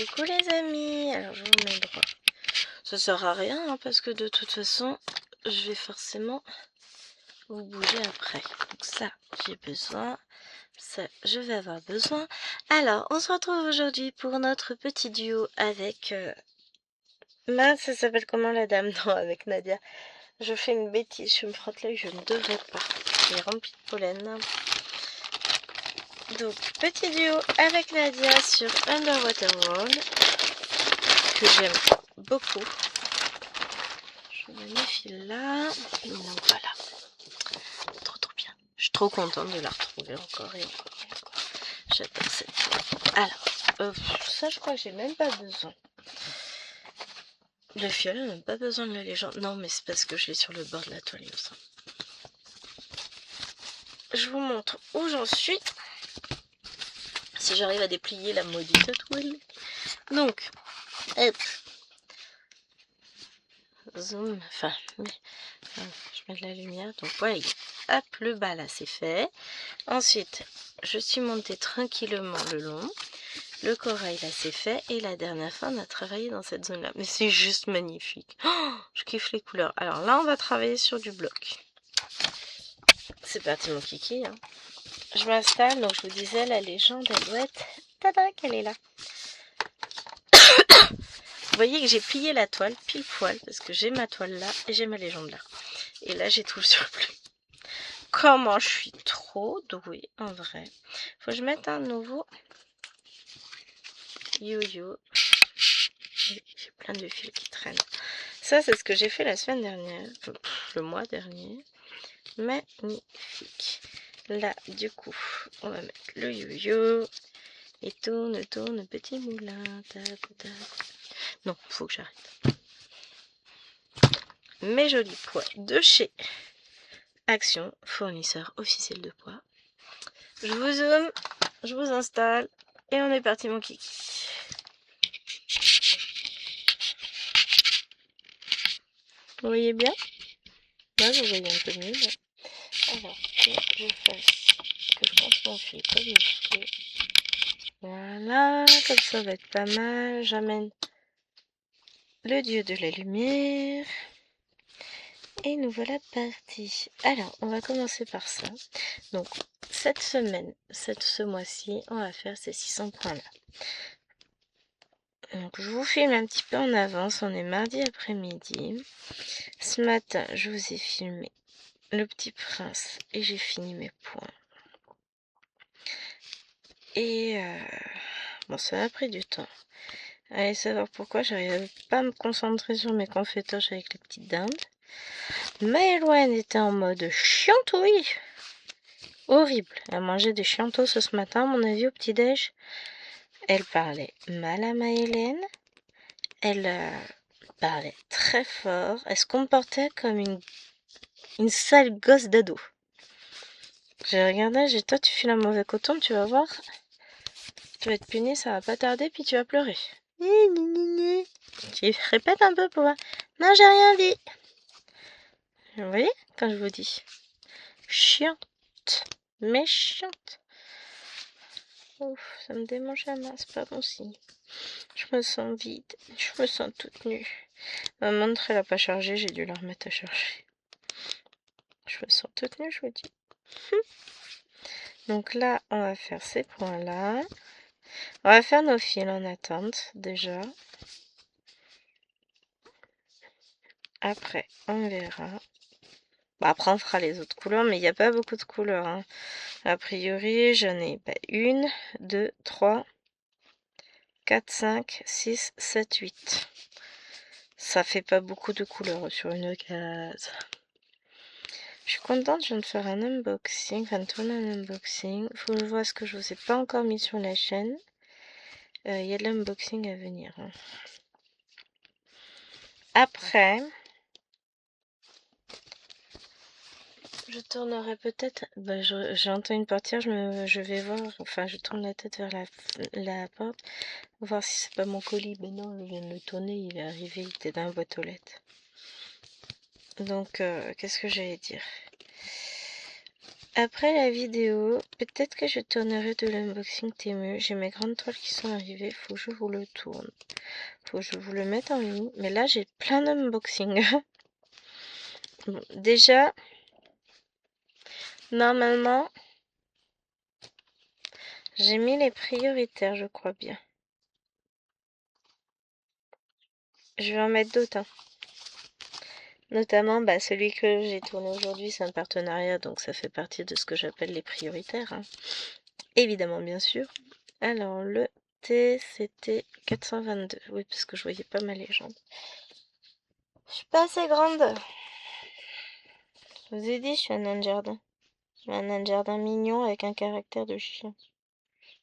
Coucou les amis, alors je vous mets droit. Ça sert à rien hein, parce que de toute façon je vais forcément vous bouger après. Donc ça j'ai besoin, ça je vais avoir besoin. Alors on se retrouve aujourd'hui pour notre petit duo avec mince, ça s'appelle comment la dame? Non, avec Nadia. Je fais une bêtise, je me frotte l'œil, je ne devrais pas. Il est rempli de pollen. Donc petit duo avec Nadia sur Underwater World que j'aime beaucoup. Je me méfie là. Donc voilà. Trop bien. Je suis trop contente de la retrouver encore et encore et encore. J'adore cette toile. Alors, ça je crois que j'ai même pas besoin. Le fiolet n'a même pas besoin de la légende. Non mais c'est parce que je l'ai sur le bord de la toile il me semble. Je vous montre où j'en suis. Si j'arrive à déplier la maudite toile. Donc, hop. Zoom, enfin, je mets de la lumière, donc voilà, hop, le bas là c'est fait. Ensuite, je suis montée tranquillement le long, le corail là c'est fait, et la dernière fois on a travaillé dans cette zone là, mais c'est juste magnifique. Oh, je kiffe les couleurs. Alors là on va travailler sur du bloc. C'est parti mon kiki, hein. Je m'installe, donc je vous disais la légende elle doit être, tada qu'elle est là. Vous voyez que j'ai plié la toile pile poil parce que j'ai ma toile là et j'ai ma légende là. Et là j'ai tout le surplus. Comment je suis trop douée en vrai. Faut que je mette un nouveau yo-yo. J'ai plein de fils qui traînent. Ça c'est ce que j'ai fait la semaine dernière. Le mois dernier. Magnifique. Là du coup on va mettre le yo-yo. Et tourne petit moulin. Tac, tac. Non, faut que j'arrête. Mes jolis pois de chez Action, fournisseur officiel de pois. Je vous zoome, je vous installe et on est parti mon kiki. Vous voyez bien? Là vous voyez un peu mieux. Là. Alors que je fasse, que je pense mon fil comme il faut. Voilà, comme ça va être pas mal. J'amène le dieu de la lumière. Et nous voilà partis. Alors, on va commencer par ça. Donc, cette semaine, ce mois-ci, on va faire ces 600 points-là. Donc, je vous filme un petit peu en avance. On est mardi après-midi. Ce matin, je vous ai filmé le petit prince et j'ai fini mes points. Et bon, ça m'a pris du temps. Allez savoir pourquoi j'arrivais pas à me concentrer sur mes confétoches avec les petites dindes. Maëloine était en mode chiantouille. Horrible. Elle mangeait des chiantos ce matin, à mon avis, au petit-déj. Elle parlait mal à Maëlène. Elle parlait très fort. Elle se comportait comme une sale gosse d'ado. J'ai regardé, j'ai dit, toi tu files un mauvais coton, tu vas voir. Tu vas être puni, ça va pas tarder, puis tu vas pleurer. Tu répètes un peu pour voir. Non, j'ai rien dit. Vous voyez, quand je vous dis. Chiante. Méchante. Ouf, ça me démange la main, c'est pas bon signe. Je me sens vide, je me sens toute nue. Ma montre elle a pas chargé, j'ai dû la remettre à charger. Je me sens toute nue, je vous dis. Donc là, on va faire ces points-là. On va faire nos fils en attente, déjà. Après, on verra. Bah, après, on fera les autres couleurs, mais il n'y a pas beaucoup de couleurs. Hein. A priori, j'en ai 1, 2, 3, 4, 5, 6, 7, 8. Ça fait pas beaucoup de couleurs sur une case. Je suis contente, je viens de faire un unboxing, enfin de tourner un unboxing. Faut que je vois ce que je vous ai pas encore mis sur la chaîne. Il y a de l'unboxing à venir. Hein. Après, je tournerai peut-être. Bah, j'entends une portière, je vais voir. Enfin, je tourne la tête vers la porte, voir si c'est pas mon colis. Mais non, je viens de le tourner, il est arrivé, il était dans la boîte aux lettres. Donc, qu'est-ce que j'allais dire? Après la vidéo, peut-être que je tournerai de l'unboxing Temu. J'ai mes grandes toiles qui sont arrivées, faut que je vous le tourne. Faut que je vous le mette en ligne. Mais là, j'ai plein d'unboxing. Bon, déjà, normalement, j'ai mis les prioritaires, je crois bien. Je vais en mettre d'autres, hein. Notamment, celui que j'ai tourné aujourd'hui, c'est un partenariat, donc ça fait partie de ce que j'appelle les prioritaires, hein. Évidemment, bien sûr. Alors, le T, c'était 422. Oui, parce que je voyais pas ma légende. Je suis pas assez grande. Je vous ai dit, je suis un nain de jardin. Un nain de jardin mignon avec un caractère de chien.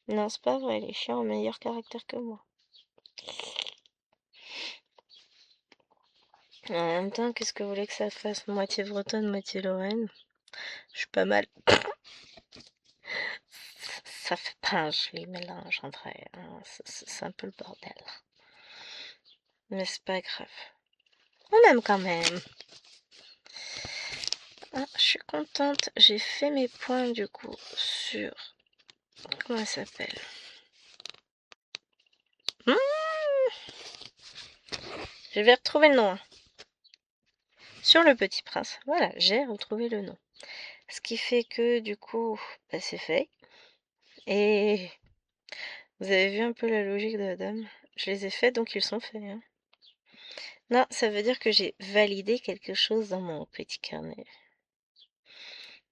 Non, c'est pas vrai, les chiens ont meilleur caractère que moi. En même temps, qu'est-ce que vous voulez que ça fasse? Moitié bretonne, moitié lorraine. Je suis pas mal. Ça fait pas un joli mélange entre eux, hein. C'est un peu le bordel. Mais c'est pas grave. On aime quand même. Ah, je suis contente. J'ai fait mes points du coup sur... Comment elle s'appelle? Je vais retrouver le nom, hein. Sur le Petit Prince. Voilà, j'ai retrouvé le nom. Ce qui fait que du coup, c'est fait. Et vous avez vu un peu la logique de la dame. Je les ai faits, donc ils sont faits, hein. Non, ça veut dire que j'ai validé quelque chose dans mon petit carnet.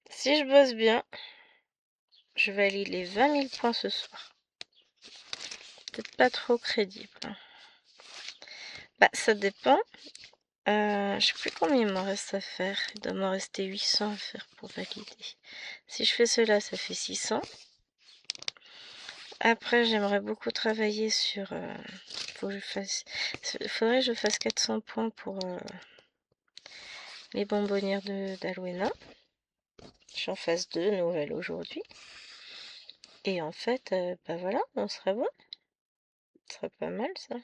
Si je bosse bien, je valide les 20 000 points ce soir. Peut-être pas trop crédible, hein. Ça dépend. Je sais plus combien il m'en reste à faire. Il doit m'en rester 800 à faire pour valider. Si je fais cela, ça fait 600. Après, j'aimerais beaucoup travailler sur... faudrait que je fasse 400 points pour les bonbonnières d'Alwena. J'en fasse 2 nouvelles aujourd'hui. Et en fait, voilà, on serait bon. Ce serait pas mal, ça.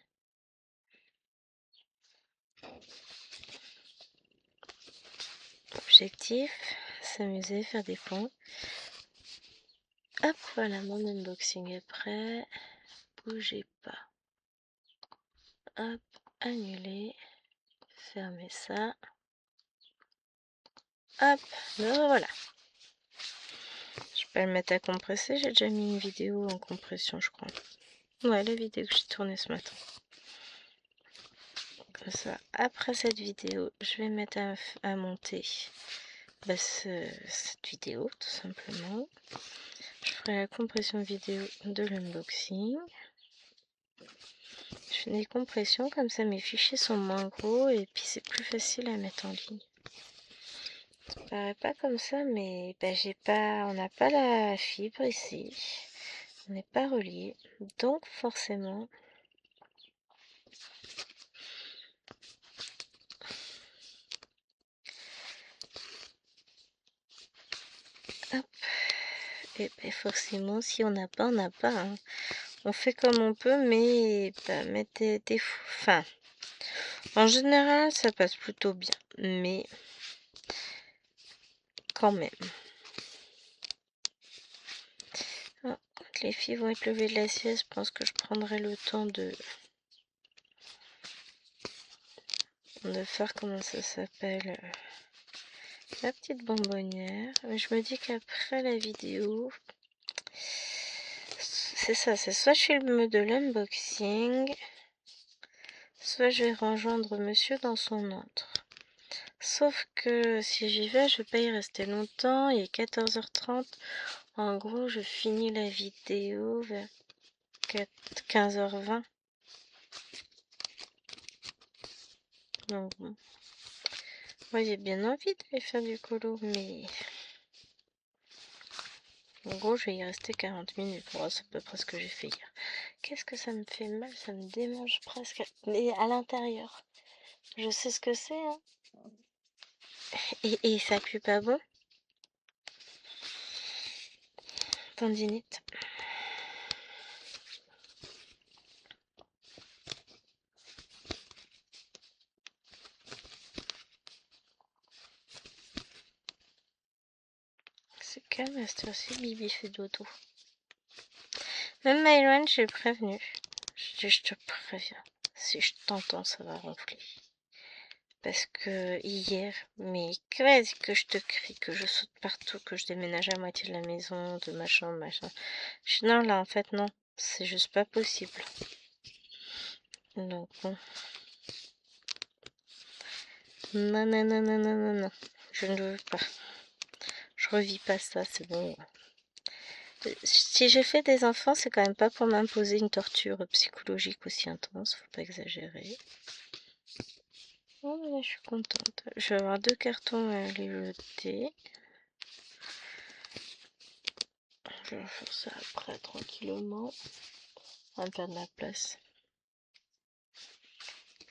Objectif, s'amuser, faire des points. Hop, voilà, mon unboxing est prêt. Bougez pas. Hop, annuler. Fermer ça. Hop, voilà. Je peux le mettre à compresser. J'ai déjà mis une vidéo en compression, je crois. Ouais, la vidéo que j'ai tournée ce matin. Comme ça, après cette vidéo, je vais mettre à monter cette vidéo, tout simplement. Je ferai la compression vidéo de l'unboxing. Je fais des compressions, comme ça mes fichiers sont moins gros et puis c'est plus facile à mettre en ligne. Ça paraît pas comme ça, mais on n'a pas la fibre ici. On n'est pas relié. Donc forcément, hop. Et forcément, si on n'a pas, on n'a pas, hein. On fait comme on peut, mais mettre des enfin, en général, ça passe plutôt bien, mais quand même. Ah, quand les filles vont être levées de la sieste, je pense que je prendrai le temps de faire, comment ça s'appelle, la petite bonbonnière. Mais je me dis qu'après la vidéo, c'est ça, c'est soit je filme de l'unboxing, soit je vais rejoindre monsieur dans son antre. Sauf que si j'y vais, je vais pas y rester longtemps. Il est 14h30. En gros, je finis la vidéo vers 15h20. Donc bon. Moi, j'ai bien envie d'aller faire du colo, mais... En gros, je vais y rester 40 minutes. Bon, c'est à peu près ce que j'ai fait hier. Qu'est-ce que ça me fait mal? Ça me démange presque. Mais à l'intérieur. Je sais ce que c'est, hein. Et ça pue pas bon? Tendinite. C'est calme à cette heure-ci, Bibi fait dodo. Même Maëloine, j'ai prévenu. Je te préviens, si je t'entends, ça va ronfler. Parce que hier, mais vas-y que je te crie, que je saute partout, que je déménage à moitié de la maison, de ma chambre, machin. Non, là, en fait, non. C'est juste pas possible. Donc, bon. Non, non, non, non, non, non, non. Je ne veux pas. Je revis pas ça, c'est bon. Si j'ai fait des enfants, c'est quand même pas pour m'imposer une torture psychologique aussi intense, faut pas exagérer. Oh, mais là, je suis contente. Je vais avoir 2 cartons à aller jeter. Je vais faire ça après, tranquillement. On va me faire de la place.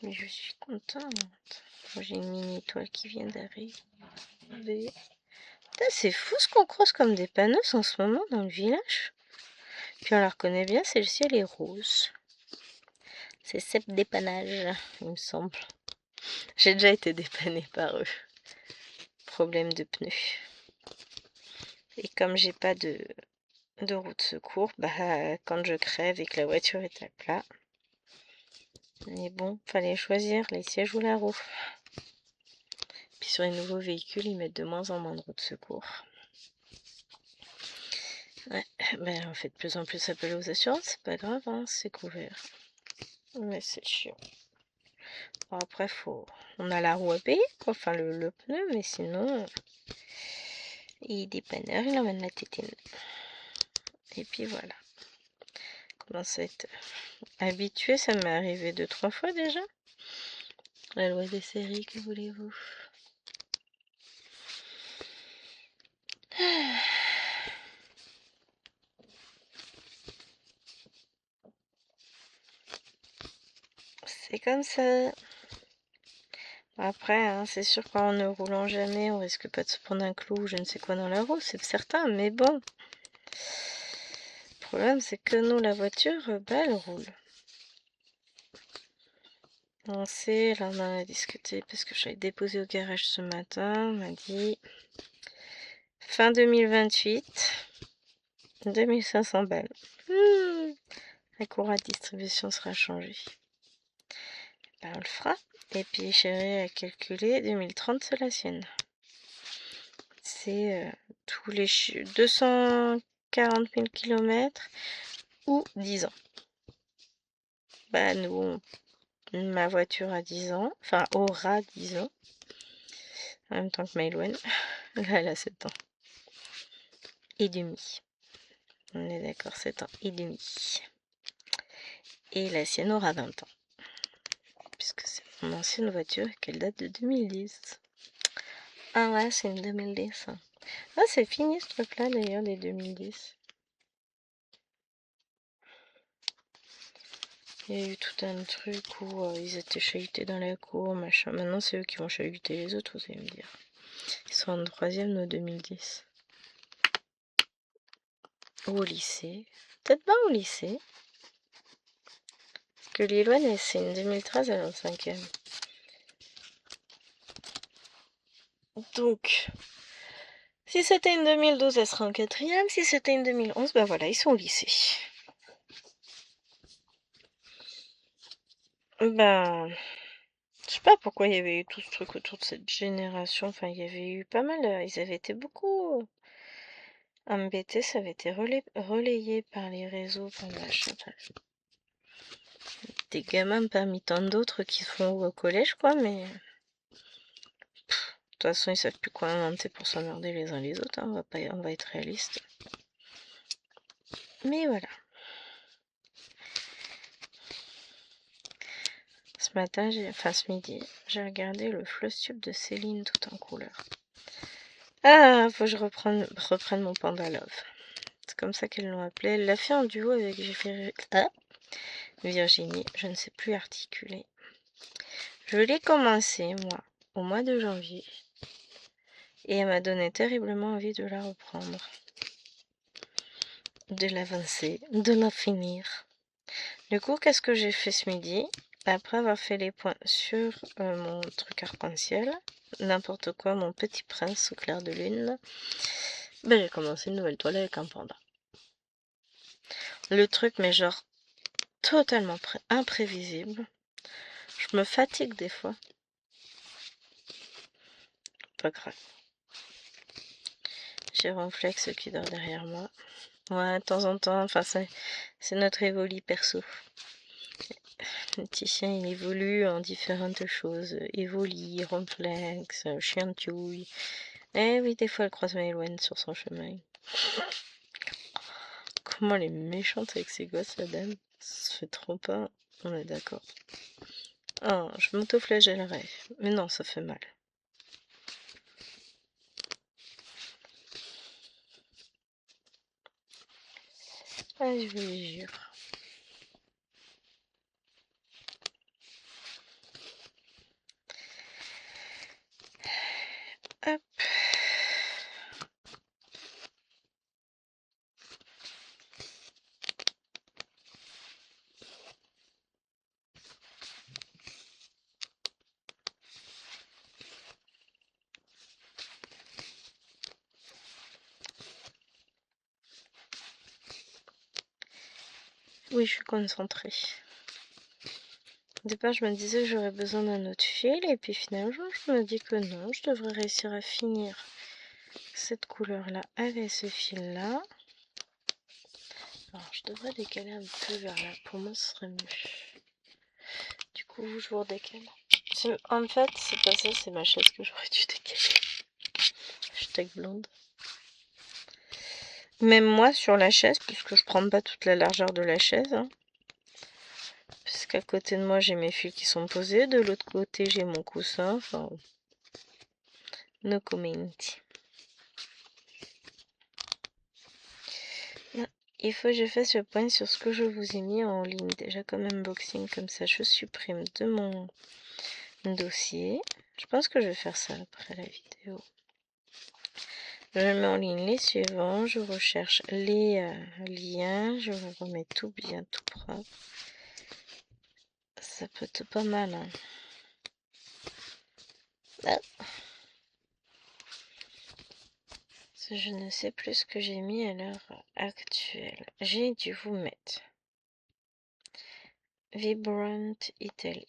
Mais je suis contente. Moi, j'ai une mini étoile qui vient d'arriver. C'est fou ce qu'on croise comme des panneaux en ce moment dans le village. Puis on la reconnaît bien, celle-ci elle est rose. C'est Cep dépannage, il me semble. J'ai déjà été dépannée par eux. Problème de pneus. Et comme j'ai pas de roue de secours, bah quand je crève et que la voiture est à plat. Mais bon, fallait choisir les sièges ou la roue. Puis sur les nouveaux véhicules, ils mettent de moins en moins de roues de secours. Ouais, ben on fait de plus en plus appel aux assurances, c'est pas grave, hein, c'est couvert. Mais c'est chiant. Bon, après, on a la roue à payer, quoi. Enfin le pneu, mais sinon, il est dépanneur, il emmène la tétine. Et puis voilà. Commence à être habitué, ça m'est arrivé 2-3 fois déjà. La loi des séries, que voulez-vous? C'est comme ça. Après, hein, c'est sûr qu'en ne roulant jamais, on risque pas de se prendre un clou ou je ne sais quoi dans la roue, c'est certain, mais bon. Le problème, c'est que nous, la voiture, bah, elle roule. On sait, là on en a discuté parce que j'avais déposé au garage ce matin, on m'a dit fin 2028, 2500 balles. La courroie de distribution sera changée. Ben, on le fera. Et puis chérie a calculé 2030 c'est la sienne. C'est tous les 240 000 km ou 10 ans. Bah nous, ma voiture a 10 ans, enfin aura 10 ans. En même temps que Maëloine. Là elle a 7 ans. Et demi. On est d'accord, 7 ans et demi. Et la sienne aura 20 ans. Puisque c'est mon ancienne voiture qu'elle date de 2010. Ah ouais, c'est une 2010. Ah, c'est fini ce truc-là d'ailleurs, des 2010. Il y a eu tout un truc où ils étaient chahutés dans la cour, machin. Maintenant, c'est eux qui vont chahuter les autres, vous allez me dire. Ils sont en 3e, nos 2010. Ou au lycée. Peut-être pas au lycée. Parce que Liloine, c'est une 2013, elle est en 5e. Donc, si c'était une 2012, elle serait en 4e. Si c'était une 2011, ben voilà, ils sont au lycée. Ben, je sais pas pourquoi il y avait eu tout ce truc autour de cette génération. Enfin, il y avait eu pas mal. Ils avaient été beaucoup embêtés. Ça avait été relayé par les réseaux, par machin. Enfin, des gamins parmi tant d'autres qui font au collège, quoi. Mais de toute façon, ils savent plus quoi inventer pour s'emmerder les uns les autres. Hein, on va être réaliste. Mais voilà. Ce matin, enfin ce midi, j'ai regardé le Flosstube de Céline tout en couleur. Ah, faut que je reprenne mon Panda Love. C'est comme ça qu'elles l'ont appelé. Elle l'a fait en duo avec Virginie. Je ne sais plus articuler. Je l'ai commencé, moi, au mois de janvier. Et elle m'a donné terriblement envie de la reprendre. De l'avancer, de la finir. Du coup, qu'est-ce que j'ai fait ce midi? Après avoir fait les points sur mon truc arc-en-ciel, n'importe quoi, mon petit prince au clair de lune, Ben, j'ai commencé une nouvelle toile avec un panda. Le truc, mais genre, totalement imprévisible. Je me fatigue des fois. Pas grave. J'ai Ronflex qui dort derrière moi. Ouais, de temps en temps, enfin, c'est notre évoli perso. Le petit chien, il évolue en différentes choses. Évoli, Ronflex, Chiantouille. Eh oui, des fois, elle croise Maëloine sur son chemin. Comment elle est méchante avec ses gosses, la dame. Ça se fait trop pas. On est d'accord. Oh, je m'auto-flagellerai. Mais non, ça fait mal. Ah, je vous le jure. Hop. Oui, je suis concentrée. Au départ, je me disais que j'aurais besoin d'un autre fil, et puis finalement, je me dis que non, je devrais réussir à finir cette couleur-là avec ce fil-là. Alors, je devrais décaler un peu vers là. Pour moi, ce serait mieux. Du coup, je vous redécale. En fait, c'est pas ça, c'est ma chaise que j'aurais dû décaler. Hashtag blonde. Même moi, sur la chaise, puisque je prends pas toute la largeur de la chaise, hein, puisqu'à côté de moi, j'ai mes fils qui sont posés. De l'autre côté, j'ai mon coussin. Enfin, no comment. Il faut que je fasse le point sur ce que je vous ai mis en ligne déjà comme unboxing, comme ça je supprime de mon dossier. Je pense que je vais faire ça après la vidéo. Je mets en ligne les suivants, je recherche les liens, je vous remets tout bien, tout propre. Ça peut être pas mal. Hein. Ah. Je ne sais plus ce que j'ai mis à l'heure actuelle. J'ai dû vous mettre Vibrant Italy.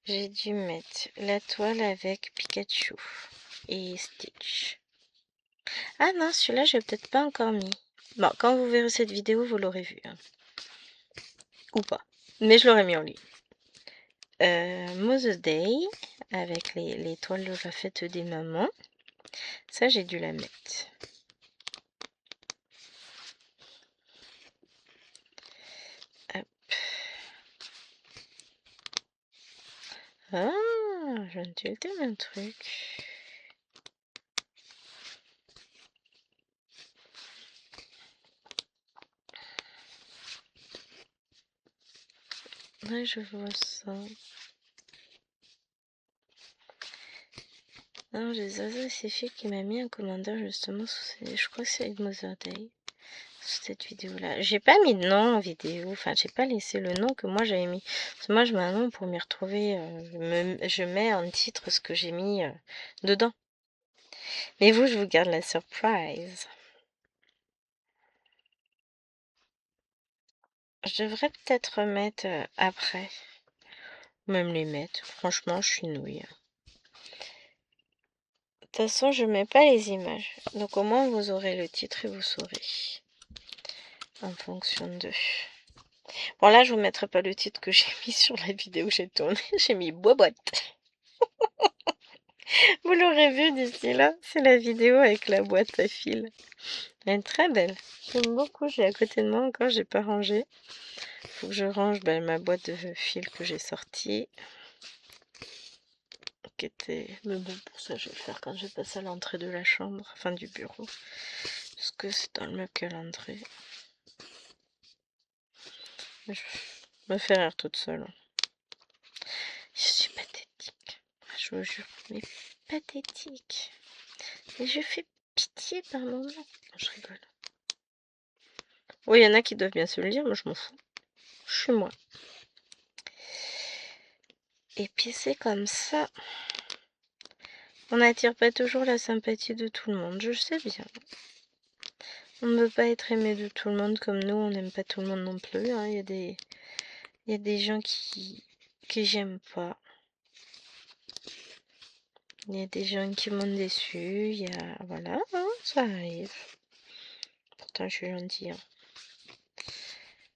J'ai dû mettre la toile avec Pikachu et Stitch. Ah non, celui-là, je l'ai peut-être pas encore mis. Bon, quand vous verrez cette vidéo, vous l'aurez vu. Hein. Ou pas. Mais je l'aurais mis en ligne. Mother's Day, avec les toiles de la fête des mamans. Ça, j'ai dû la mettre. Hop. Ah, je viens de tilter un truc. Ouais, je vois ça. Non, j'ai Zaza c'est Phil qui m'a mis un commentaire justement je crois que c'est Mother's Day. Cette vidéo là j'ai pas mis de nom en vidéo, enfin j'ai pas laissé le nom que moi j'avais mis, parce que moi je mets un nom pour m'y retrouver, je mets en titre ce que j'ai mis dedans, mais vous je vous garde la surprise. Je devrais peut-être remettre après, même les mettre, franchement je suis nouille. De toute façon je mets pas les images, donc au moins vous aurez le titre et vous saurez en fonction de... Bon là je vous mettrai pas le titre que j'ai mis sur la vidéo que j'ai tournée, j'ai mis boîte. Vous l'aurez vu d'ici là, c'est la vidéo avec la boîte à fil. Elle est très belle, j'aime beaucoup, j'ai à côté de moi encore, j'ai pas rangé. Faut que je range ma boîte de fil que j'ai sortie. Qui était... Mais bon, pour ça je vais le faire quand je passe à l'entrée de la chambre, enfin du bureau. Parce que c'est dans le même calendrier. Je me fais rire toute seule. Je suis pathétique. Je vous jure, mais pathétique. Et je fais pitié par moment. Je rigole. Oui, il y en a qui doivent bien se le dire, moi je m'en fous. Je suis moi. Et puis c'est comme ça On n'attire pas toujours la sympathie de tout le monde, je sais bien. On ne peut pas être aimé de tout le monde comme nous, on n'aime pas tout le monde non plus. Hein. Il y a des gens que j'aime pas. Il y a des gens qui m'ont déçu. Il y a... Voilà, hein, ça arrive. Pourtant, je suis gentille. Hein.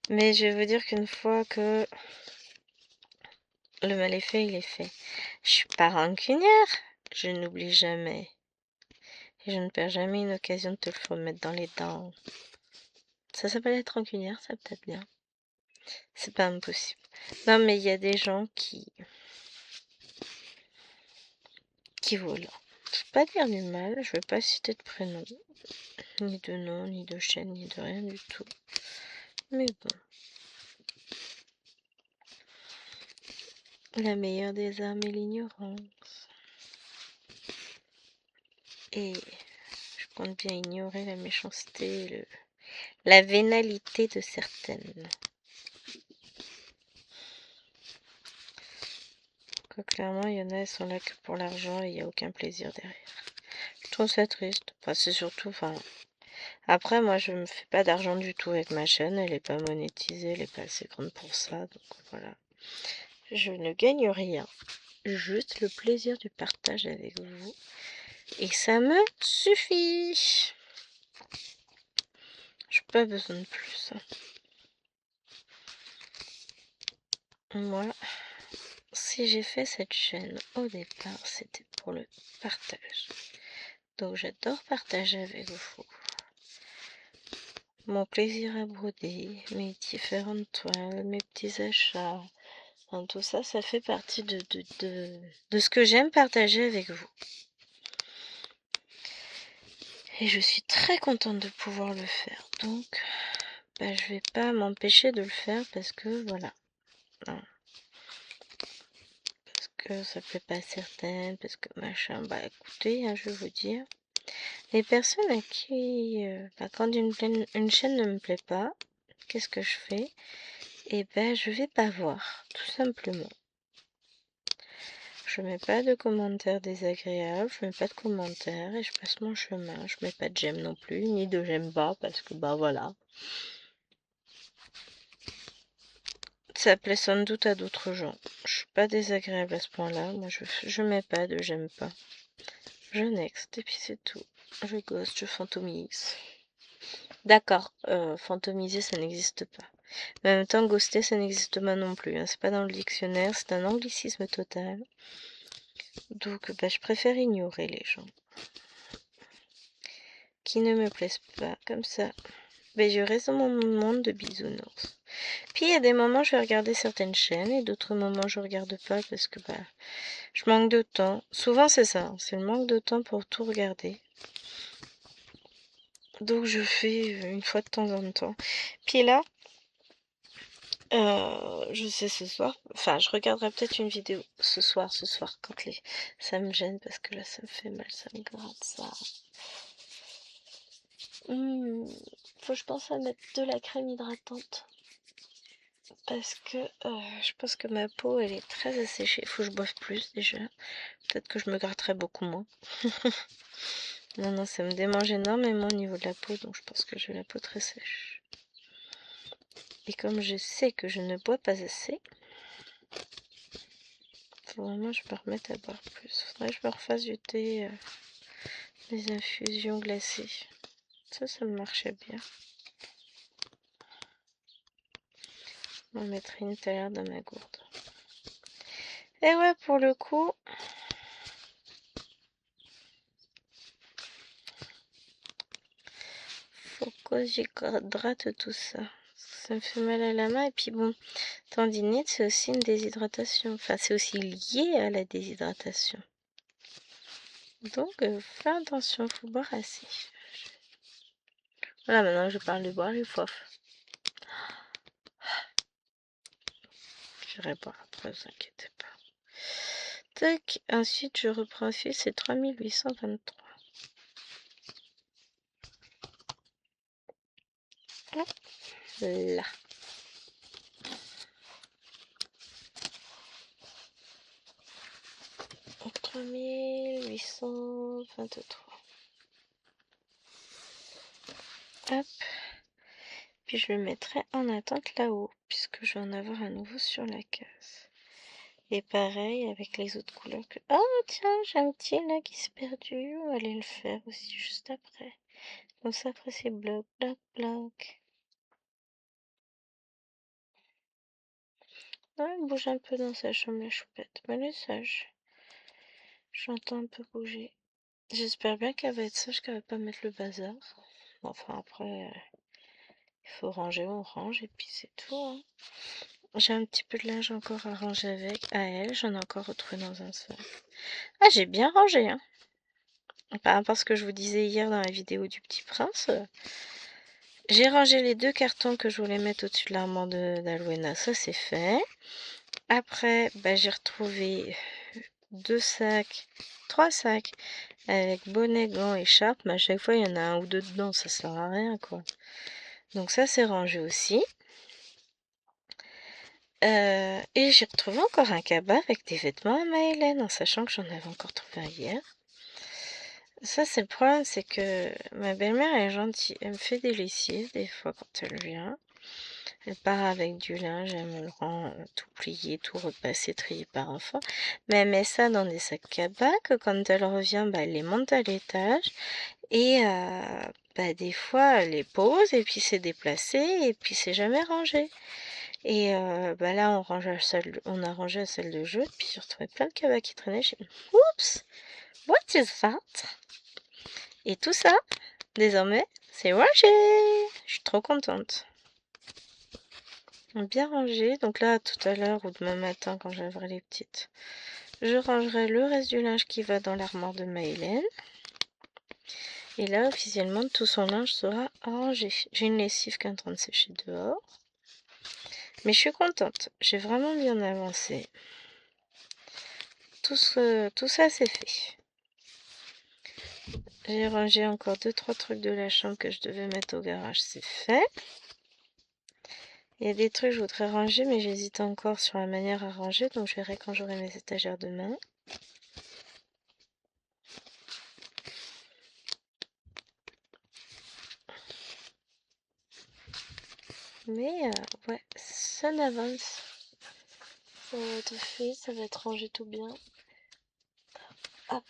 Mais je vais vous dire qu'une fois que le mal est fait, il est fait. Je suis pas rancunière. Je n'oublie jamais. Et je ne perds jamais une occasion de te le remettre dans les dents. Ça s'appelle être rancunière, ça peut-être bien. C'est pas impossible. Non, mais il y a des gens qui volent. Je vais pas dire du mal, je vais pas citer de prénom, ni de nom, ni de chaîne, ni de rien du tout. Mais bon. La meilleure des armes est l'ignorance. Et je compte bien ignorer la méchanceté, la vénalité de certaines. Quoi, clairement, il y en a, elles sont là que pour l'argent et il n'y a aucun plaisir derrière. Je trouve ça triste. Enfin, c'est surtout... Enfin, après, moi, je me fais pas d'argent du tout avec ma chaîne. Elle n'est pas monétisée, elle n'est pas assez grande pour ça. Donc voilà. Je ne gagne rien. Juste le plaisir du partage avec vous. Et ça me suffit. Je n'ai pas besoin de plus. Moi, si j'ai fait cette chaîne au départ, c'était pour le partage. Donc j'adore partager avec vous. Mon plaisir à broder, mes différentes toiles, mes petits achats. Enfin, tout ça, ça fait partie de ce que j'aime partager avec vous. Et je suis très contente de pouvoir le faire. Donc, bah, je vais pas m'empêcher de le faire parce que voilà. Non. Parce que ça plaît pas à certaines, parce que machin. Bah écoutez, hein, je vais vous dire. Les personnes à qui, quand une chaîne ne me plaît pas, qu'est-ce que je fais? Eh ben, je vais pas voir, tout simplement. Je mets pas de commentaires désagréables, je mets pas de commentaires et je passe mon chemin. Je mets pas de j'aime non plus, ni de j'aime pas, parce que bah voilà. Ça plaît sans doute à d'autres gens. Je suis pas désagréable à ce point-là. Moi, je mets pas de j'aime pas. Je next, et puis c'est tout. Je ghost, je fantomise. D'accord, fantomiser, ça n'existe pas. Mais en même temps, ghoster, ça n'existe pas non plus. Hein. C'est pas dans le dictionnaire, c'est un anglicisme total. Donc, bah, je préfère ignorer les gens qui ne me plaisent pas, comme ça. Mais je reste dans mon monde de bisounours. Puis il y a des moments, je vais regarder certaines chaînes et d'autres moments, je regarde pas parce que bah, je manque de temps. Souvent, c'est ça, hein, c'est le manque de temps pour tout regarder. Donc, je fais une fois de temps en temps. Puis là, je sais ce soir, enfin, je regarderai peut-être une vidéo ce soir, quand ça me gêne parce que là, ça me fait mal, ça me gratte, ça. Faut que je pense à mettre de la crème hydratante. Parce que je pense que ma peau, elle est très asséchée. Il faut que je boive plus déjà. Peut-être que je me gratterai beaucoup moins. Non, non, ça me démange énormément au niveau de la peau. Donc je pense que j'ai la peau très sèche. Et comme je sais que je ne bois pas assez, faut vraiment que je me remette à boire plus. Faudrait que je me refasse du thé, des infusions glacées. Ça me marchait bien. On mettrait une tout à l'heure dans ma gourde. Et ouais, pour le coup, faut que j'hydrate tout ça. Ça me fait mal à la main. Et puis bon, tendinite, c'est aussi une déshydratation. Enfin, c'est aussi lié à la déshydratation. Donc, fais attention, faut boire assez. Voilà, maintenant je parle de boire les fof. J'irai boire après, vous inquiétez pas. Tac, ensuite je reprends aussi, c'est 3823. Hop là. 3823. 823. Hop. Puis je le mettrai en attente là-haut, puisque je vais en avoir à nouveau sur la case. Et pareil avec les autres couleurs que... Oh tiens, j'ai un petit là qui s'est perdu. On va aller le faire aussi juste après. Comme ça, après c'est bloc, bloc, bloc. Ouais, il bouge un peu dans sa chambre, la choupette. Mais elle est sage. J'entends un peu bouger. J'espère bien qu'elle va être sage, qu'elle va pas mettre le bazar. Enfin, après, il faut ranger, on range, et puis c'est tout, hein. J'ai un petit peu de linge encore à ranger avec, à elle. J'en ai encore retrouvé dans un sac. Ah, j'ai bien rangé, hein. Par rapport à ce que je vous disais hier dans la vidéo du Petit Prince. J'ai rangé les 2 cartons que je voulais mettre au-dessus de l'armoire d'Alwena. Ça, c'est fait. Après, bah, j'ai retrouvé 2 sacs, 3 sacs avec bonnet, gants, écharpe. Mais à chaque fois, il y en a un ou deux dedans. Ça sert à rien, quoi. Donc ça, c'est rangé aussi. Et j'ai retrouvé encore un cabas avec des vêtements à Maëlène, en sachant que j'en avais encore trouvé un hier. Ça, c'est le problème, c'est que ma belle-mère est gentille. Elle me fait des lessives, des fois, quand elle vient. Elle part avec du linge, elle me le rend tout plié, tout repassé, trié par enfant. Mais elle met ça dans des sacs cabas, que quand elle revient, bah, elle les monte à l'étage. Et bah, des fois, elle les pose, et puis c'est déplacé, et puis c'est jamais rangé. Et bah là, on a rangé la salle de jeu, puis j'ai retrouvé plein de cabas qui traînaient. J'ai dit, oups, what is that? Et tout ça, désormais, c'est rangé. Je suis trop contente. Bien rangé. Donc là, tout à l'heure ou demain matin, quand j'aurai les petites, je rangerai le reste du linge qui va dans l'armoire de Maëlène. Et là, officiellement, tout son linge sera rangé. J'ai une lessive qui est en train de sécher dehors. Mais je suis contente. J'ai vraiment bien avancé. Tout ça, c'est fait. J'ai rangé encore 2-3 trucs de la chambre que je devais mettre au garage. C'est fait. Il y a des trucs que je voudrais ranger, mais j'hésite encore sur la manière à ranger. Donc je verrai quand j'aurai mes étagères demain. Mais ouais, ça n'avance. Ça va être fait, ça va être rangé tout bien. Hop.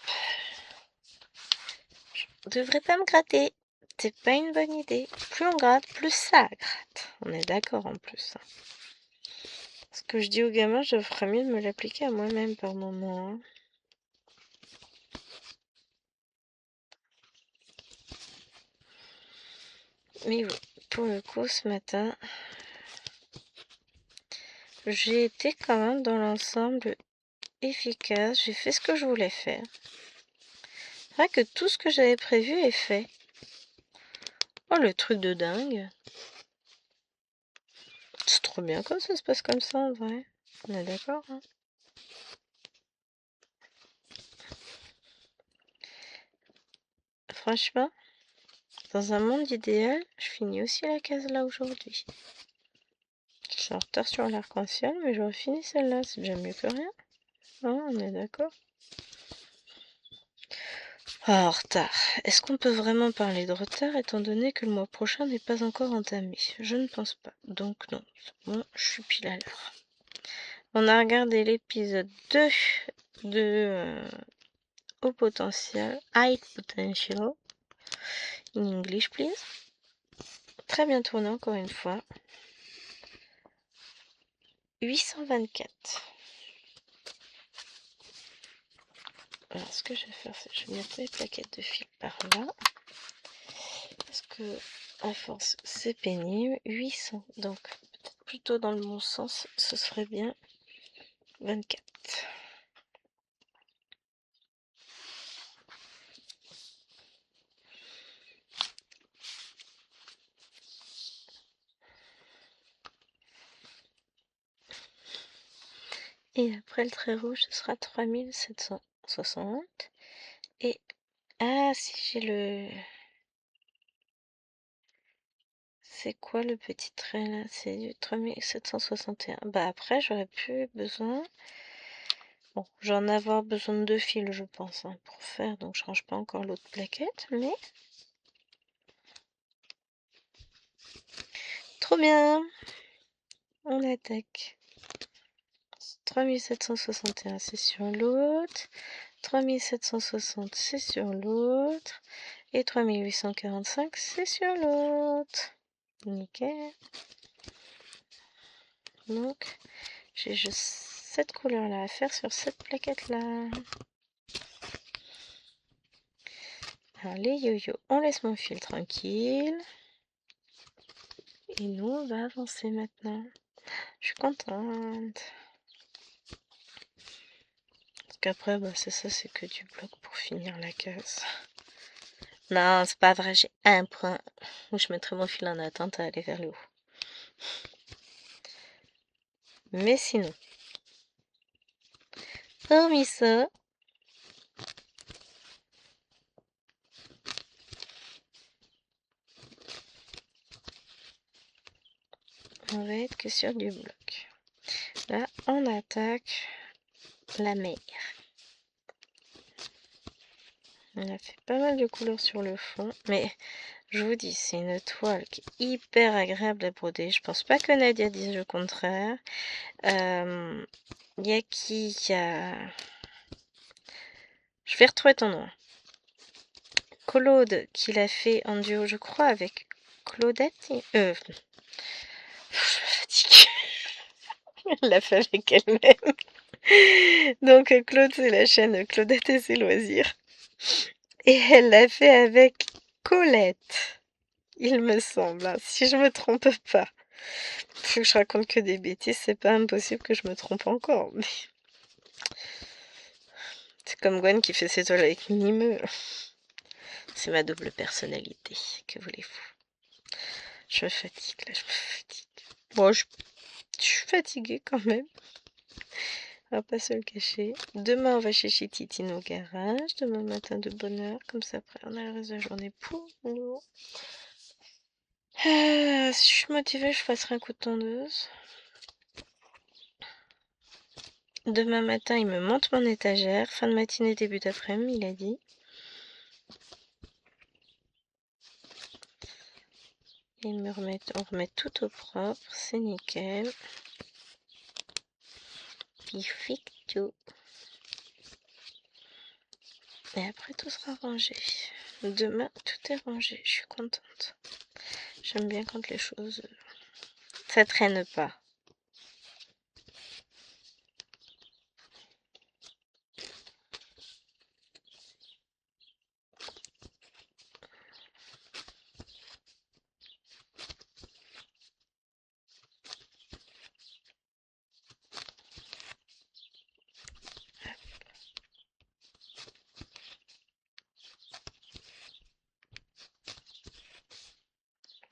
Je devrais pas me gratter. C'est pas une bonne idée. Plus on gratte, plus ça gratte. On est d'accord en plus. Ce que je dis aux gamins, je ferais mieux de me l'appliquer à moi-même par moment. Hein. Mais oui, pour le coup, ce matin, j'ai été quand même dans l'ensemble efficace. J'ai fait ce que je voulais faire. C'est vrai que tout ce que j'avais prévu est fait. Oh, le truc de dingue. C'est trop bien comme ça se passe comme ça en vrai. On est d'accord, hein? Franchement, dans un monde idéal, je finis aussi la case là aujourd'hui. Je suis en retard sur l'arc-en-ciel, mais j'aurais fini celle-là. C'est déjà mieux que rien. Hein, on est d'accord? Ah, en retard. Est-ce qu'on peut vraiment parler de retard étant donné que le mois prochain n'est pas encore entamé? Je ne pense pas. Donc non. Bon, je suis pile à l'heure. On a regardé l'épisode 2 de Haut Potentiel, High Potential, in English please. Très bien tourné encore une fois. 824. Alors ce que je vais faire, c'est que je vais mettre mes plaquettes de fil par là. Parce que à force c'est pénible. 800. Donc peut-être plutôt dans le bon sens, ce serait bien 24. Et après le trait rouge, ce sera 3760. Et ah, si j'ai le... C'est quoi le petit trait là? C'est du 3761. Bah après, j'aurais plus besoin Bon, j'en ai avoir besoin de 2 fils, je pense, hein, pour faire, donc je range pas encore l'autre plaquette, mais... Trop bien! On attaque. 3761, c'est sur l'autre. 3760, c'est sur l'autre. Et 3845, c'est sur l'autre. Nickel. Donc, j'ai juste cette couleur-là à faire sur cette plaquette-là. Alors, les yo-yo, on laisse mon fil tranquille. Et nous, on va avancer maintenant. Je suis contente. Parce qu'après, bah, c'est ça, c'est que du bloc pour finir la case. Non, c'est pas vrai, j'ai un point où je mettrai mon fil en attente à aller vers le haut. Mais sinon, hormis ça, on va être que sur du bloc. Là, on attaque la mer. On a fait pas mal de couleurs sur le fond, mais je vous dis, c'est une toile qui est hyper agréable à broder. Je pense pas que Nadia dise le contraire. Y a qui a... Je vais retrouver ton nom. Claude, qui l'a fait en duo, je crois, avec Claudette. Je me fatigue. Elle l'a fait avec elle-même. Donc Claude, c'est la chaîne Claudette et ses loisirs. Et elle l'a fait avec Colette, il me semble, hein, si je me trompe pas. Faut que je raconte que des bêtises, c'est pas impossible que je me trompe encore. Mais... c'est comme Gwen qui fait ses toiles avec Mimeux. C'est ma double personnalité, que voulez-vous? Je me fatigue, là, je me fatigue. Bon, je suis fatiguée quand même. On va pas se le cacher. Demain, on va chez Chititine au garage. Demain matin de bonne heure. Comme ça, après, on a le reste de la journée pour nous. Si je suis motivée, je passerai un coup de tondeuse. Demain matin, il me monte mon étagère. Fin de matinée, début d'après-midi, il a dit. On remet tout au propre. C'est nickel. Il fait tout. Et après, tout sera rangé. Demain, tout est rangé. Je suis contente. J'aime bien quand les choses... ça traîne pas.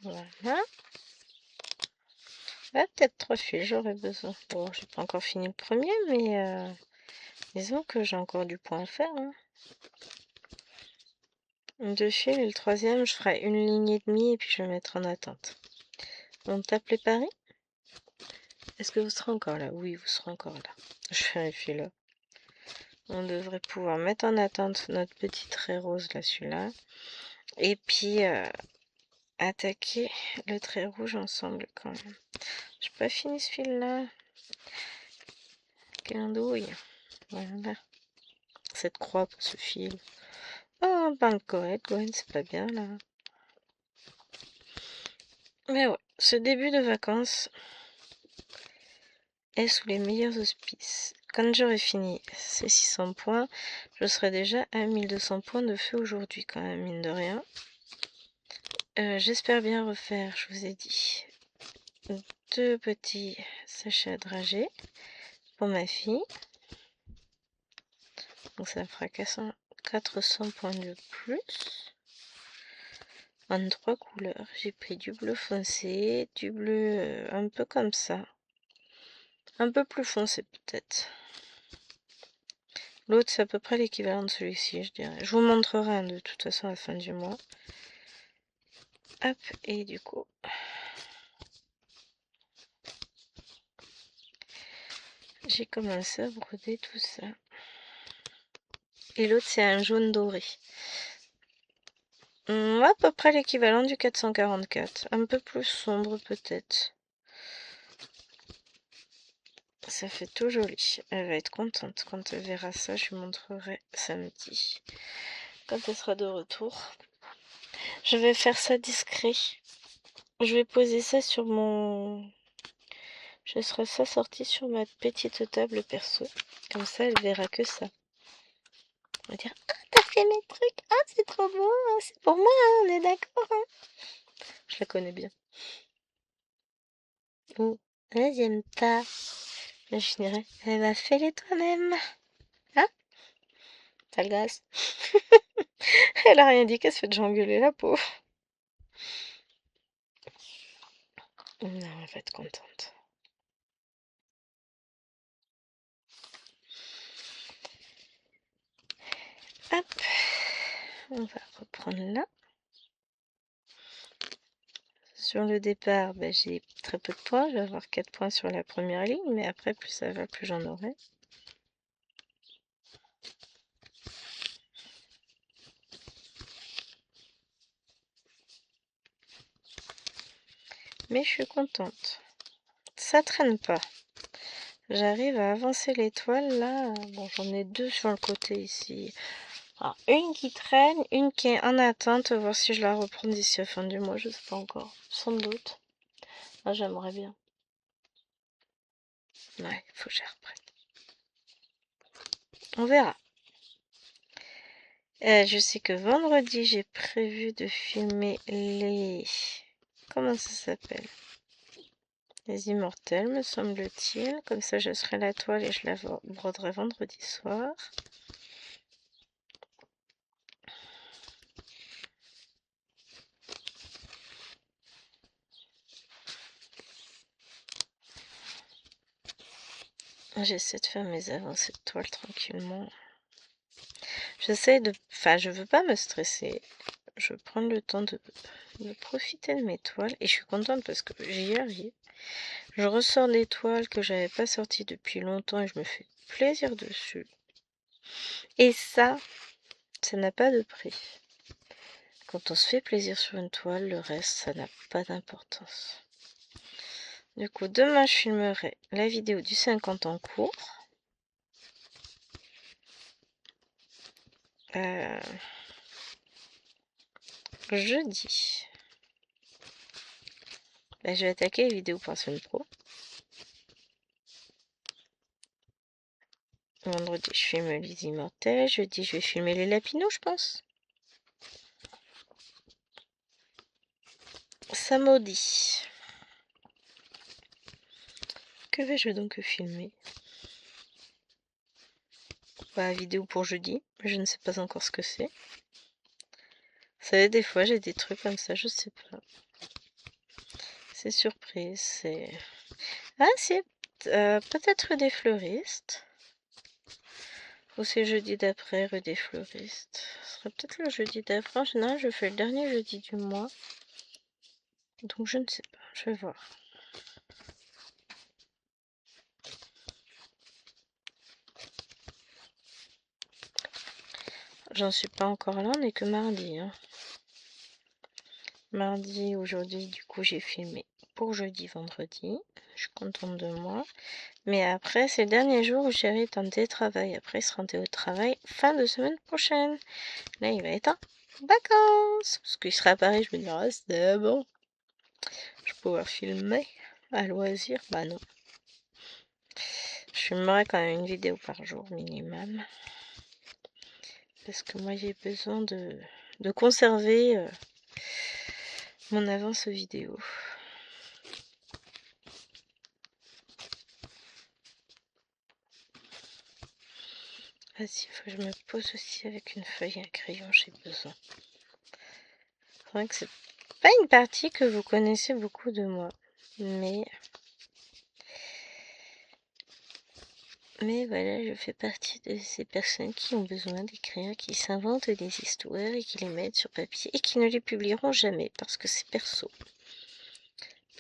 Voilà. Là, peut-être 3 fils, j'aurais besoin. Bon, j'ai pas encore fini le premier, mais disons que j'ai encore du point à faire. Hein. 2 fils et le troisième, je ferai une ligne et demie et puis je vais mettre en attente. On tape les paris? Est-ce que vous serez encore là? Oui, vous serez encore là. Je fais un fil là. On devrait pouvoir mettre en attente notre petit trait rose là, celui-là. Et puis attaquer le trait rouge ensemble quand même. J'ai pas fini ce fil là. Quelle andouille. Voilà. Cette croix pour ce fil. Oh, ben correct, Gwen, c'est pas bien là. Mais ouais, ce début de vacances est sous les meilleurs auspices. Quand j'aurai fini ces 600 points, je serai déjà à 1200 points de feu aujourd'hui quand même, mine de rien. J'espère bien refaire, je vous ai dit, 2 petits sachets à dragées pour ma fille. Donc ça fera 400 points de plus. En 3 couleurs. J'ai pris du bleu foncé, du bleu un peu comme ça. Un peu plus foncé peut-être. L'autre c'est à peu près l'équivalent de celui-ci, je dirais. Je vous montrerai de toute façon à la fin du mois. Hop, et du coup... j'ai commencé à broder tout ça. Et l'autre, c'est un jaune doré. À peu près l'équivalent du 444. Un peu plus sombre peut-être. Ça fait tout joli. Elle va être contente quand elle verra ça. Je lui montrerai samedi. Quand elle sera de retour. Je vais faire ça discret. Je vais poser ça sur mon... Je laisserai ça sorti sur ma petite table perso. Comme ça, elle verra que ça. On va dire, ah, t'as fait mes trucs. Ah, c'est trop beau. Hein, c'est pour moi, hein, on est d'accord. Hein. Je la connais bien. Ou, ah, j'aime pas. Là, je finirai. Elle va fais-les toi-même. Hein? T'as le gaz. Elle a rien dit qu'elle se fait déjà engueuler, la pauvre. Non, elle va être contente. Hop. On va reprendre là. Sur le départ, j'ai très peu de points. Je vais avoir 4 points sur la première ligne, mais après, plus ça va, plus j'en aurai. Mais je suis contente. Ça traîne pas. J'arrive à avancer l'étoile là. Bon, j'en ai 2 sur le côté ici. Alors, une qui traîne, une qui est en attente. Voir si je la reprends d'ici la fin du mois. Je sais pas encore. Sans doute. Ah, j'aimerais bien. Ouais, il faut que je la reprenne. On verra. Je sais que vendredi, j'ai prévu de filmer les... Comment ça s'appelle? Les Immortels, me semble-t-il. Comme ça, je serai la toile et je la broderai vendredi soir. J'essaie de faire mes avancées de toile tranquillement. J'essaie de... Enfin, je veux pas me stresser. Je veux prendre le temps de profiter de mes toiles. Et je suis contente parce que j'y arrive. Je ressors des toiles que j'avais pas sorties depuis longtemps et je me fais plaisir dessus. Et ça n'a pas de prix. Quand on se fait plaisir sur une toile, le reste, ça n'a pas d'importance. Du coup, demain, je filmerai la vidéo du 50 en cours. Jeudi. Je vais attaquer les vidéos pour la semaine pro. Vendredi, je filme les Immortels. Jeudi, je vais filmer les Lapinous, je pense. Ça maudit. Que vais-je donc filmer? Vidéo pour jeudi. Je ne sais pas encore ce que c'est. Vous savez, des fois, j'ai des trucs comme ça, je sais pas. C'est surprise, c'est... Ah, c'est peut-être rue des fleuristes. Ou c'est jeudi d'après, rue des fleuristes. Ce serait peut-être le jeudi d'après. En général, je fais le dernier jeudi du mois. Donc, je ne sais pas. Je vais voir. J'en suis pas encore là, on n'est que mardi. Hein. Mardi, aujourd'hui, du coup, j'ai filmé pour jeudi, vendredi. Je suis contente de moi. Mais après, c'est le dernier jour où Chéri est en télétravail. Après, il sera en télétravail fin de semaine prochaine. Là, il va être en vacances. Parce qu'il sera à Paris, je me dirai, ah, c'est bon. Je vais pouvoir filmer à loisir. Bah non. Je filmerai quand même une vidéo par jour minimum. Parce que moi, j'ai besoin de conserver mon avance vidéo. Vas-y, il faut que je me pose aussi avec une feuille et un crayon, j'ai besoin. C'est vrai que c'est pas une partie que vous connaissez beaucoup de moi, mais voilà, je fais partie de ces personnes qui ont besoin d'écrire, qui s'inventent des histoires et qui les mettent sur papier et qui ne les publieront jamais parce que c'est perso.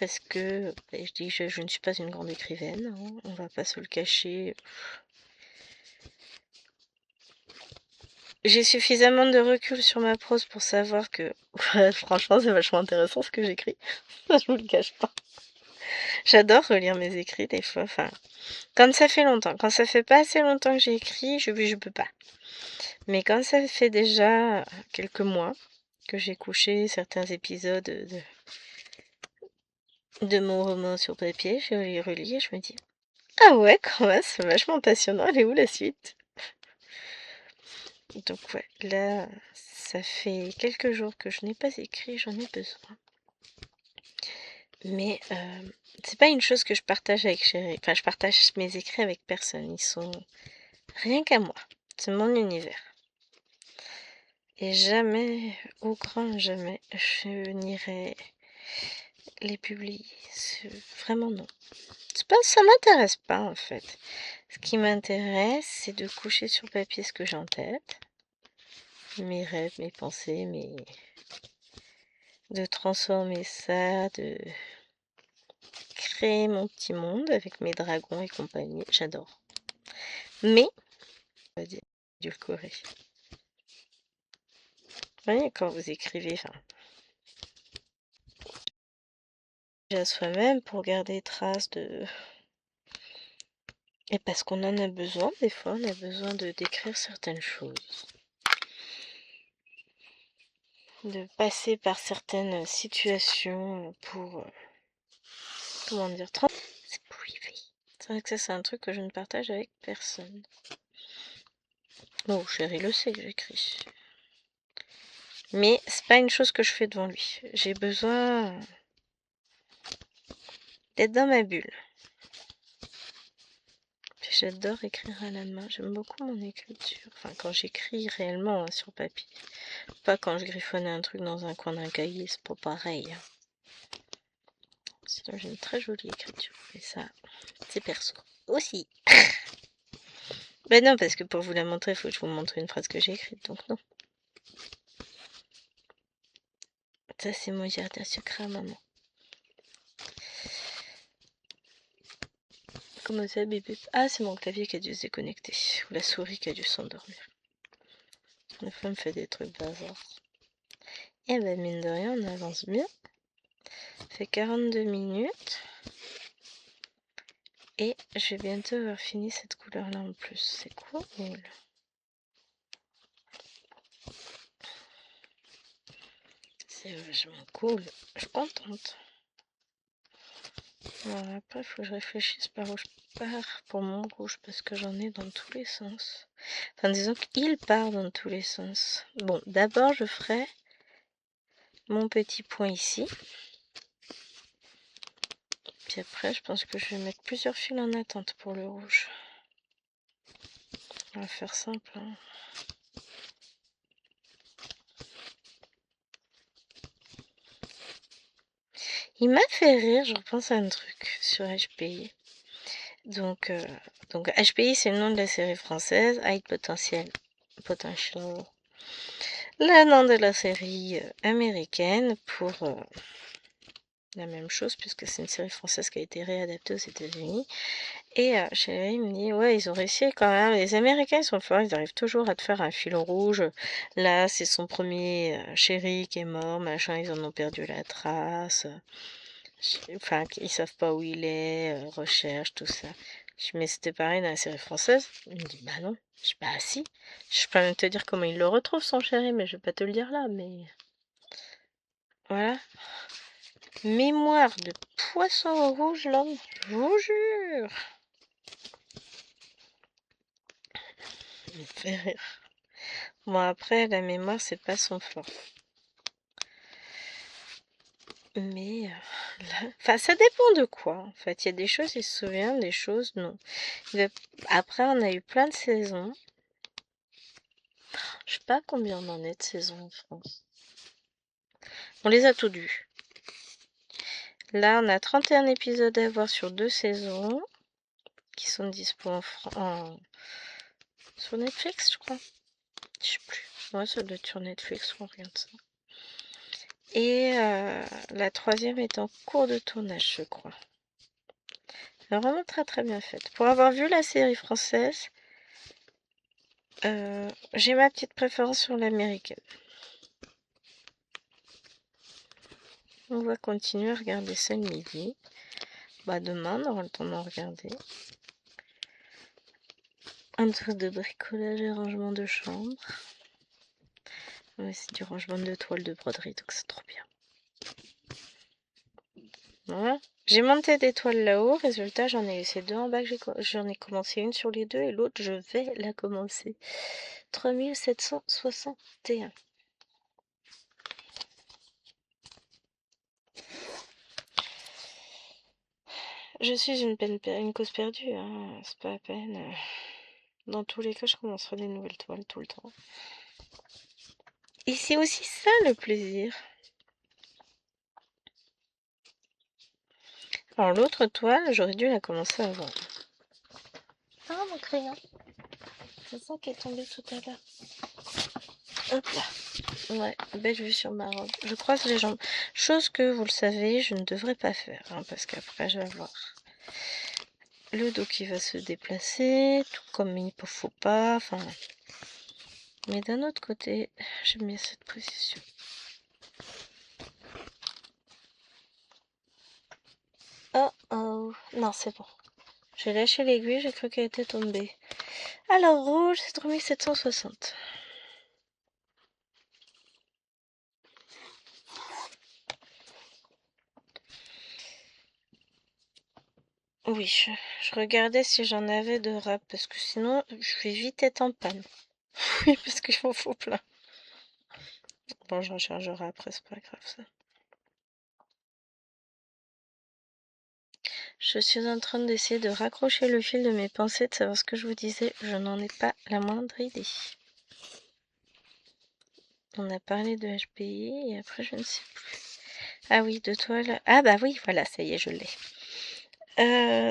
parce que je dis je ne suis pas une grande écrivaine, hein, on va pas se le cacher. J'ai suffisamment de recul sur ma prose pour savoir que franchement c'est vachement intéressant ce que j'écris. Je vous le cache pas. J'adore relire mes écrits des fois. Enfin, quand ça fait longtemps, quand ça fait pas assez longtemps que j'ai écrit, je peux pas. Mais quand ça fait déjà quelques mois que j'ai couché certains épisodes de mon roman sur papier, je les relis et je me dis ah ouais, quand même, c'est vachement passionnant. Elle est où la suite? Donc ouais, là, ça fait quelques jours que je n'ai pas écrit, j'en ai besoin. Mais c'est pas une chose que je partage avec Chéri. Enfin, je partage mes écrits avec personne. Ils sont rien qu'à moi. C'est mon univers. Et jamais, au grand jamais, je n'irai les publier. Vraiment non. C'est pas, ça m'intéresse pas en fait. Ce qui m'intéresse, c'est de coucher sur papier ce que j'ai en tête. Mes rêves, mes pensées, de transformer ça, de créer mon petit monde avec mes dragons et compagnie. J'adore. Mais, on va dire, édulcoré. Vous voyez, quand vous écrivez, enfin, à soi-même pour garder trace de... Et parce qu'on en a besoin, des fois, on a besoin de décrire certaines choses. De passer par certaines situations pour... comment dire, c'est privé. C'est vrai que ça, c'est un truc que je ne partage avec personne. Bon, Chéri le sait que j'écris. Mais c'est pas une chose que je fais devant lui. J'ai besoin d'être dans ma bulle. J'adore écrire à la main. J'aime beaucoup mon écriture. Enfin, quand j'écris réellement hein, sur papier. Pas quand je griffonne un truc dans un coin d'un cahier, c'est pas pareil. Sinon, j'ai une très jolie écriture. Et ça, c'est perso. Aussi. Ben non, parce que pour vous la montrer, il faut que je vous montre une phrase que j'ai écrite. Donc non. Ça, c'est mon jardin secret à maman. Comment ça, bébé? Ah, c'est mon clavier qui a dû se déconnecter. Ou la souris qui a dû s'endormir. La femme fait des trucs bazar. Et ben, mine de rien, on avance bien. Ça fait 42 minutes. Et je vais bientôt avoir fini cette couleur-là en plus. C'est cool. C'est vachement cool. Je suis contente. Alors après, il faut que je réfléchisse par où je pars pour mon rouge parce que j'en ai dans tous les sens. Enfin, disons qu'il part dans tous les sens. Bon, d'abord, je ferai mon petit point ici. Puis après, je pense que je vais mettre plusieurs fils en attente pour le rouge. On va faire simple. Hein. Il m'a fait rire, je repense à un truc sur HPI. Donc HPI, c'est le nom de la série française, High Potential. Le nom de la série américaine pour la même chose, puisque c'est une série française qui a été réadaptée aux États-Unis. Et Chéri me dit, ouais, ils ont réussi quand même. Les Américains, ils sont forts, ils arrivent toujours à te faire un fil rouge. Là, c'est son premier chéri qui est mort, machin, ils en ont perdu la trace. Enfin, ils savent pas où il est, recherche, tout ça. Je dis, mais c'était pareil dans la série française. Il me dit, bah non. Je dis, bah si. Je peux même te dire comment il le retrouve, son chéri, mais je vais pas te le dire là, mais... Voilà. Mémoire de poisson rouge, l'homme. Je vous jure. Il me fait rire. Bon, après, la mémoire, c'est pas son fort. Mais, enfin, ça dépend de quoi, en fait. Il y a des choses, il se souvient, des choses, non. Après, on a eu plein de saisons. Je sais pas combien on en est de saisons en France. On les a toutes vues. Là, on a 31 épisodes à voir sur 2 saisons qui sont dispo sur Netflix, je crois. Je sais plus. Ouais, ça doit être sur Netflix, on regarde ça. Et la troisième est en cours de tournage, je crois. Vraiment très très bien faite. Pour avoir vu la série française, j'ai ma petite préférence sur l'américaine. On va continuer à regarder ça le midi. Bah demain, on aura le temps d'en regarder. Un truc de bricolage et rangement de chambre. Ouais, c'est du rangement de toile de broderie, donc c'est trop bien. Voilà. J'ai monté des toiles là-haut, résultat j'en ai laissé deux en bas, j'en ai commencé une sur les deux et l'autre je vais la commencer. 3761. Je suis une cause perdue, hein. C'est pas la peine. Dans tous les cas, je commencerai des nouvelles toiles tout le temps. Et c'est aussi ça le plaisir. Alors l'autre toile, j'aurais dû la commencer avant. Ah mon crayon. C'est ça qui est tombé tout à l'heure. Hop là. Ouais, belle vue sur ma robe. Je croise les jambes. Chose que, vous le savez, je ne devrais pas faire. Hein, parce qu'après, je vais avoir le dos qui va se déplacer. Tout comme il ne faut pas. Enfin. Mais d'un autre côté, j'aime bien cette position. Oh oh. Non, c'est bon. J'ai lâché l'aiguille, j'ai cru qu'elle était tombée. Alors, rouge, c'est 3760. Oui, je regardais si j'en avais de rap, parce que sinon, je vais vite être en panne. Oui, parce qu'il m'en faut plein. Bon, j'en chargerai après, c'est pas grave ça. Je suis en train d'essayer de raccrocher le fil de mes pensées, de savoir ce que je vous disais. Je n'en ai pas la moindre idée. On a parlé de HPI et après je ne sais plus. Ah oui, de toiles. Ah bah oui, voilà, ça y est, je l'ai.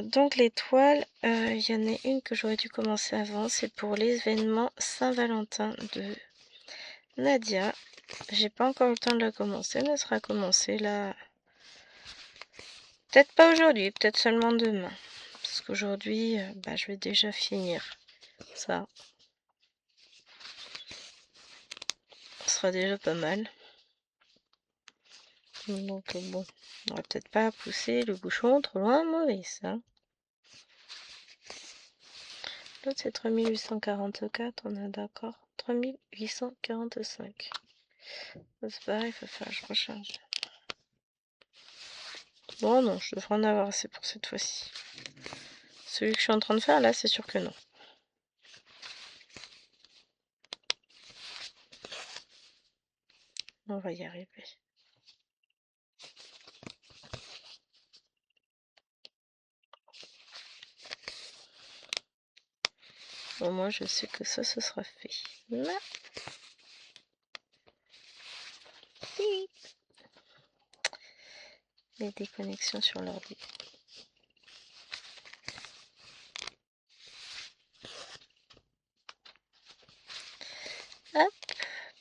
Donc les toiles, il y en a une que j'aurais dû commencer avant, c'est pour l'événement Saint-Valentin de Nadia. J'ai pas encore eu le temps de la commencer, mais elle sera commencée là. Peut-être pas aujourd'hui, peut-être seulement demain. Parce qu'aujourd'hui, bah, je vais déjà finir ça. Ce sera déjà pas mal. Donc bon, on va peut-être pas pousser le bouchon trop loin, mauvais ça. L'autre c'est 3844, on est d'accord. 3845. C'est pareil, il faut faire, je recharge. Bon non, je devrais en avoir assez pour cette fois-ci. Celui que je suis en train de faire là, c'est sûr que non. On va y arriver. Au moins je sais que ça, ce sera fait. Là. Il y a des connexions sur l'ordi. Hop.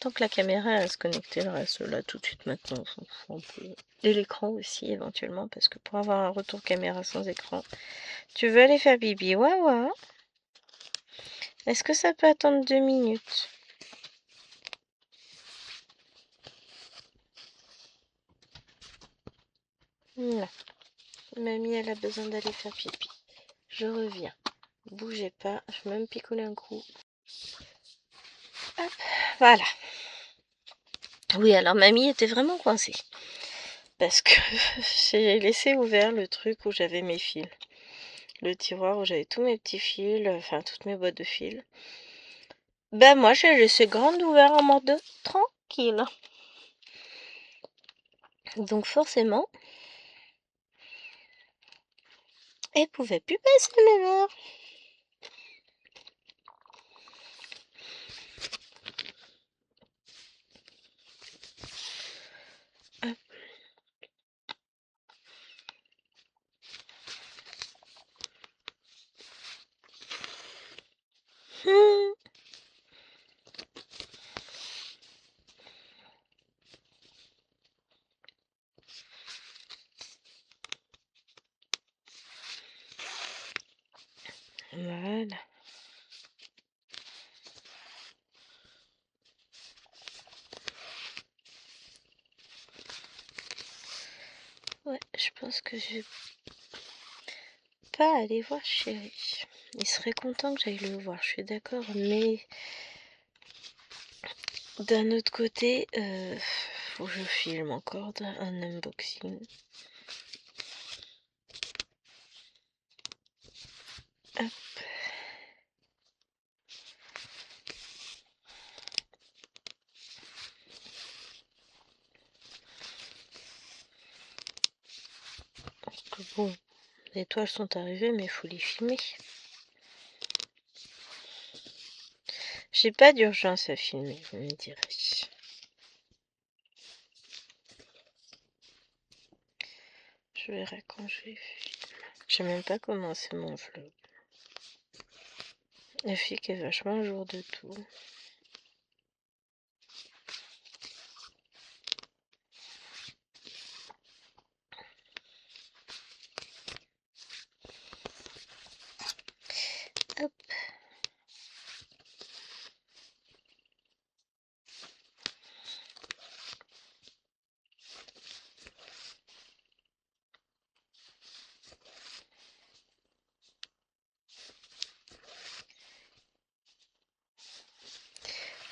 Tant que la caméra elle se connecter, elle reste là tout de suite maintenant. On s'en fout un peu. Et l'écran aussi éventuellement, parce que pour avoir un retour caméra sans écran, tu veux aller faire bibi, ouais. Est-ce que ça peut attendre 2 minutes? Non. Mamie, elle a besoin d'aller faire pipi. Je reviens. Bougez pas, je vais même picoler un coup. Hop, voilà. Oui, alors mamie était vraiment coincée. Parce que j'ai laissé ouvert le truc où j'avais mes fils. Le tiroir où j'avais tous mes petits fils, enfin toutes mes boîtes de fils. Ben moi, j'ai laissé grande ouvert en mode tranquille. Donc forcément, elle pouvait plus passer mes verres. Hmm. Voilà. Ouais, je pense que je vais pas aller voir Chéri. Il serait content que j'aille le voir, je suis d'accord, mais d'un autre côté, faut que je filme encore un unboxing. Hop. Parce que bon, les toiles sont arrivées, mais il faut les filmer. J'ai pas d'urgence à filmer, vous me direz. Je verrai quand je vais filmer. J'ai même pas commencé mon vlog. La fille qui est vachement jour de tout. Hop.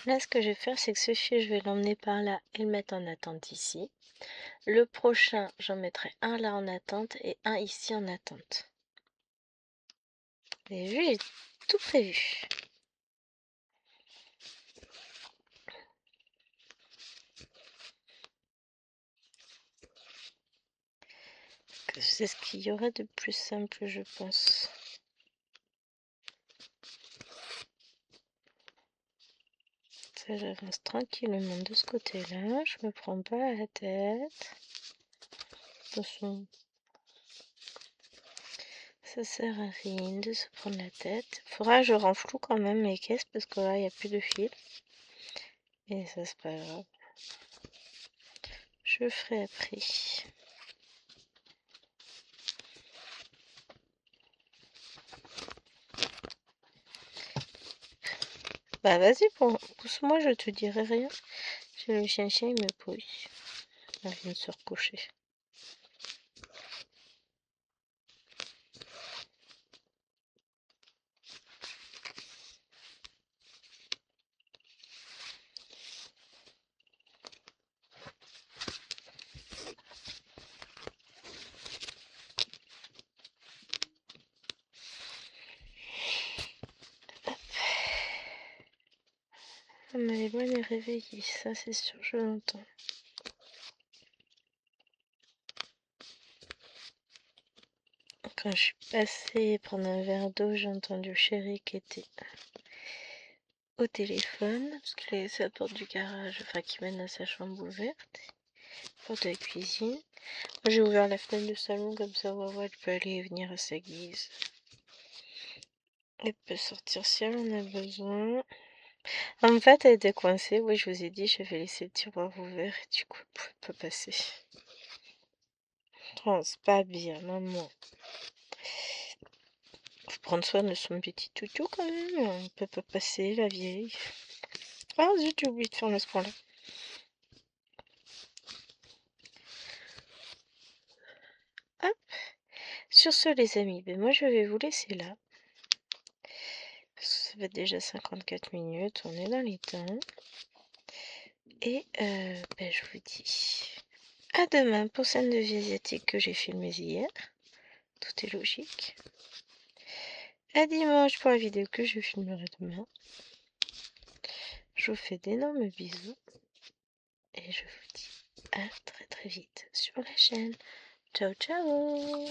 Là, ce que je vais faire, c'est que ce fil, je vais l'emmener par là et le mettre en attente ici. Le prochain, j'en mettrai un là en attente et un ici en attente. Vous avez vu, j'ai tout prévu. C'est ce qu'il y aura de plus simple, je pense. Ça, j'avance tranquillement de ce côté-là. Je me prends pas la tête. Attention. Ça sert à rien de se prendre la tête. Faudra que je renfloue quand même mes caisses parce que là, il n'y a plus de fil. Et ça, c'est pas grave. Je ferai après. Bah vas-y, pousse-moi, je te dirai rien. J'ai le chien, il me pousse. Elle vient de se recoucher. Mais Eloane est réveillée, ça c'est sûr, je l'entends. Quand je suis passée prendre un verre d'eau, j'ai entendu Chéri qui était au téléphone, parce qu'il a laissé la porte du garage, enfin qui mène à sa chambre ouverte, porte de la cuisine. Moi j'ai ouvert la fenêtre du salon, comme ça Wawa elle peut aller et venir à sa guise. Elle peut sortir si elle en a besoin. En fait, elle était coincée, oui je vous ai dit, j'avais laissé le tiroir ouvert et du coup elle pouvait pas passer. Oh, c'est pas bien, maman. Faut prendre soin de son petit toutou quand même, on peut pas passer la vieille. Ah zut, j'ai oublié de faire le point là. Hop. Sur ce les amis, ben moi je vais vous laisser là. Ça fait déjà 54 minutes, on est dans les temps. Et ben je vous dis à demain pour scène de vie asiatique que j'ai filmé hier. Tout est logique. À dimanche pour la vidéo que je filmerai demain. Je vous fais d'énormes bisous. Et je vous dis à très très vite sur la chaîne. Ciao ciao.